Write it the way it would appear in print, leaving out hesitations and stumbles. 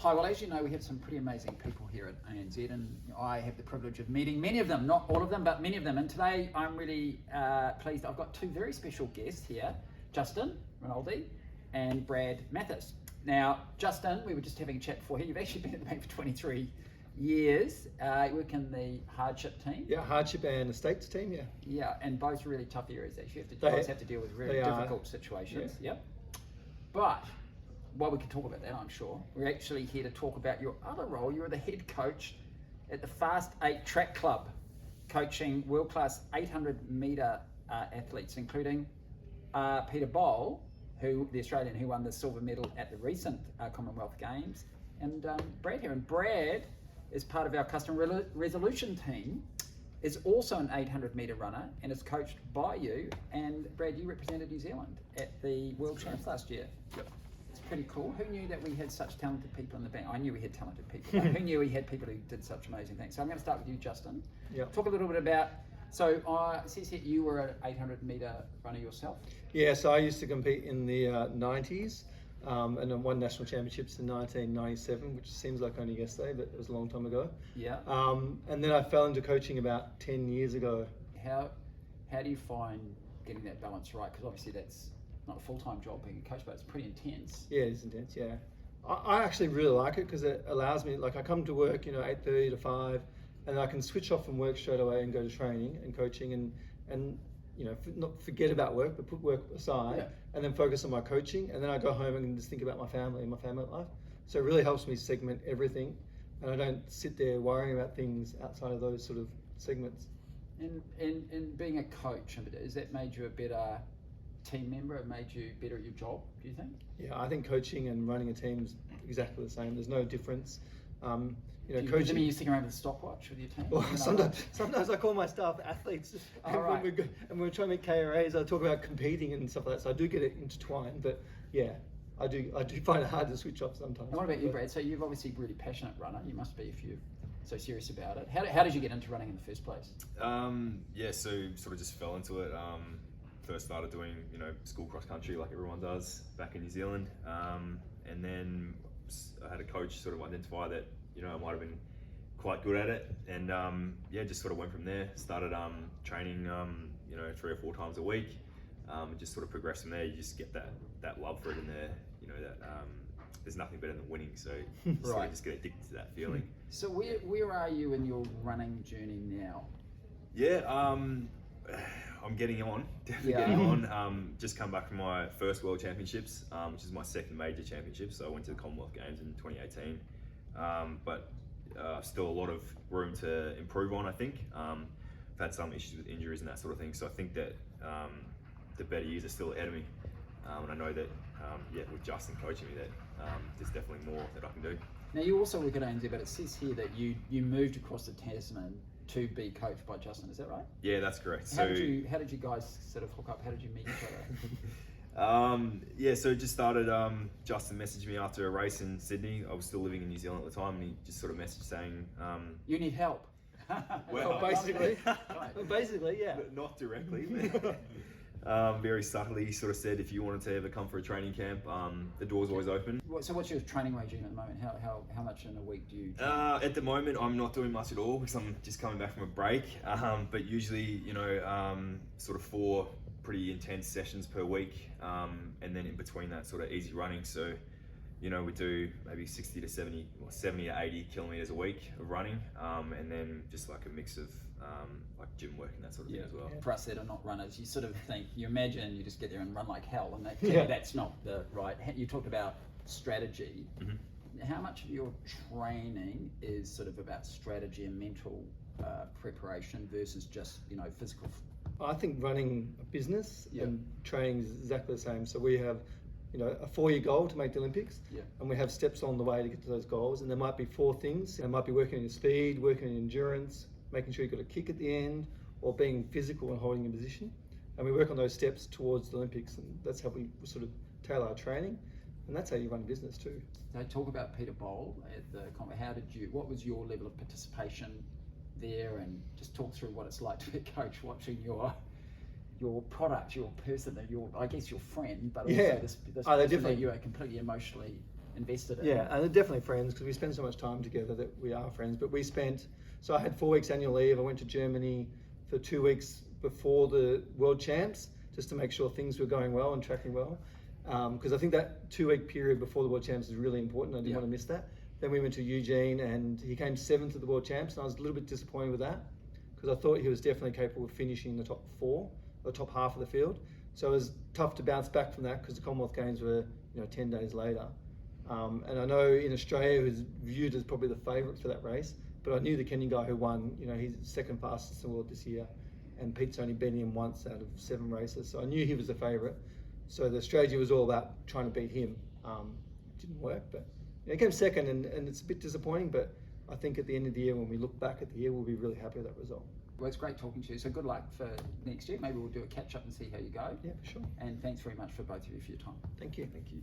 Hi, well, as you know, we have some pretty amazing people here at ANZ, and I have the privilege of meeting many of them, not all of them, but many of them. And today I'm really pleased. I've got two very special guests here, Justin Rinaldi and Brad Mathis. Now, Justin, we were just having a chat before here. You've actually been at the bank for 23 years. You work in the hardship team. Yeah, hardship and estates team, yeah. Yeah, and both really tough areas actually. You guys have to deal with really difficult situations. Yeah. Yep. But well, we can talk about that, I'm sure. We're actually here to talk about your other role. You're the head coach at the Fast 8 Track Club, coaching world-class 800-metre athletes, including Peter Bowl, the Australian who won the silver medal at the recent Commonwealth Games, and Brad here. And Brad is part of our custom resolution team, is also an 800-metre runner and is coached by you. And Brad, you represented New Zealand at the World Champs last year. Yep. It's pretty cool. Who knew that we had such talented people in the bank? I knew we had talented people, but who knew we had people who did such amazing things? So I'm going to start with you, Justin. Yep. Talk a little bit about, so it says here you were an 800-metre runner yourself. Yeah, so I used to compete in the 90s and I won national championships in 1997, which seems like only yesterday, but it was a long time ago. Yeah. And then I fell into coaching about 10 years ago. How do you find getting that balance right? Because obviously that's not a full-time job being a coach, but it's pretty intense. Yeah, it's intense, yeah. I actually really like it because it allows me, like I come to work, 8:30 to 5, and I can switch off from work straight away and go to training and coaching and not forget about work, but put work aside and then focus on my coaching. And then I go home and just think about my family and my family life. So it really helps me segment everything, and I don't sit there worrying about things outside of those sort of segments. And being a coach, has that made you a better team member? It made you better at your job, do you think? Yeah, I think coaching and running a team is exactly the same. There's no difference. Coaching. You sitting around with a stopwatch with your team? Well, sometimes I call my staff athletes, and we're trying to make KRAs. I talk about competing and stuff like that. So I do get it intertwined, but yeah, I do find it hard to switch off sometimes. And what about you, Brad? So you've obviously a really passionate runner. You must be if you're so serious about it. How did you get into running in the first place? So sort of just fell into it. First started doing school cross country like everyone does back in New Zealand, and then I had a coach sort of identify that I might have been quite good at it, and just sort of went from there. Started training 3 or 4 times a week, and just sort of progressed from there. You just get that love for it in there, that there's nothing better than winning, so you just get addicted to that feeling. So where are you in your running journey now? I'm getting on, definitely getting on. Just come back from my first World Championships, which is my second major championship. So I went to the Commonwealth Games in 2018, but still a lot of room to improve on, I think. I've had some issues with injuries and that sort of thing, so I think that the better years are still ahead of me. And I know that, with Justin coaching me, that there's definitely more that I can do. Now you also work at ANZ, but it says here that you moved across the Tasman to be coached by Justin, is that right? Yeah, that's correct. How did you guys sort of hook up? How did you meet each other? So it just started, Justin messaged me after a race in Sydney. I was still living in New Zealand at the time, and he just sort of messaged saying... you need help. Well, basically, yeah. Not directly. Very subtly, he sort of said if you wanted to ever come for a training camp, the door's always open. So what's your training regime at the moment? How much in a week do you train? At the moment, I'm not doing much at all because I'm just coming back from a break. But usually, sort of 4 pretty intense sessions per week, and then in between that, sort of easy running. So, we do maybe 60 to 70 or 70 to 80 kilometers a week of running, and then just like a mix of like gym work and that sort of thing as well. For us that are not runners, you sort of think, you imagine you just get there and run like hell, and that's not the right. You talked about strategy. Mm-hmm. How much of your training is sort of about strategy and mental preparation versus just physical? I think running a business and training is exactly the same. So we have a 4-year goal to make the Olympics, and we have steps on the way to get to those goals, and there might be 4 things. It might be working on your speed, working on your endurance, making sure you've got a kick at the end, or being physical and holding your position. And we work on those steps towards the Olympics, and that's how we sort of tailor our training, and that's how you run a business too. So talk about Peter Bowl at the what was your level of participation there, and just talk through what it's like to be a coach watching your product, your person, I guess your friend, but also this person that you are completely emotionally invested in. Yeah, and they're definitely friends because we spend so much time together that we are friends. But so I had 4 weeks annual leave. I went to Germany for 2 weeks before the World Champs just to make sure things were going well and tracking well. Because I think that 2 week period before the World Champs is really important. I didn't want to miss that. Then we went to Eugene and he came 7th at the World Champs, and I was a little bit disappointed with that because I thought he was definitely capable of finishing the top 4, or top half of the field. So it was tough to bounce back from that because the Commonwealth Games were 10 days later. And I know in Australia he was viewed as probably the favourite for that race, but I knew the Kenyan guy who won, he's second fastest in the world this year, and Pete's only beaten him once out of 7 races, so I knew he was the favourite. So the strategy was all about trying to beat him. It didn't work, but he came second, and it's a bit disappointing, but I think at the end of the year, when we look back at the year, we'll be really happy with that result. Well, it's great talking to you. So good luck for next year. Maybe we'll do a catch up and see how you go. Yeah, for sure. And thanks very much for both of you for your time. Thank you. Thank you.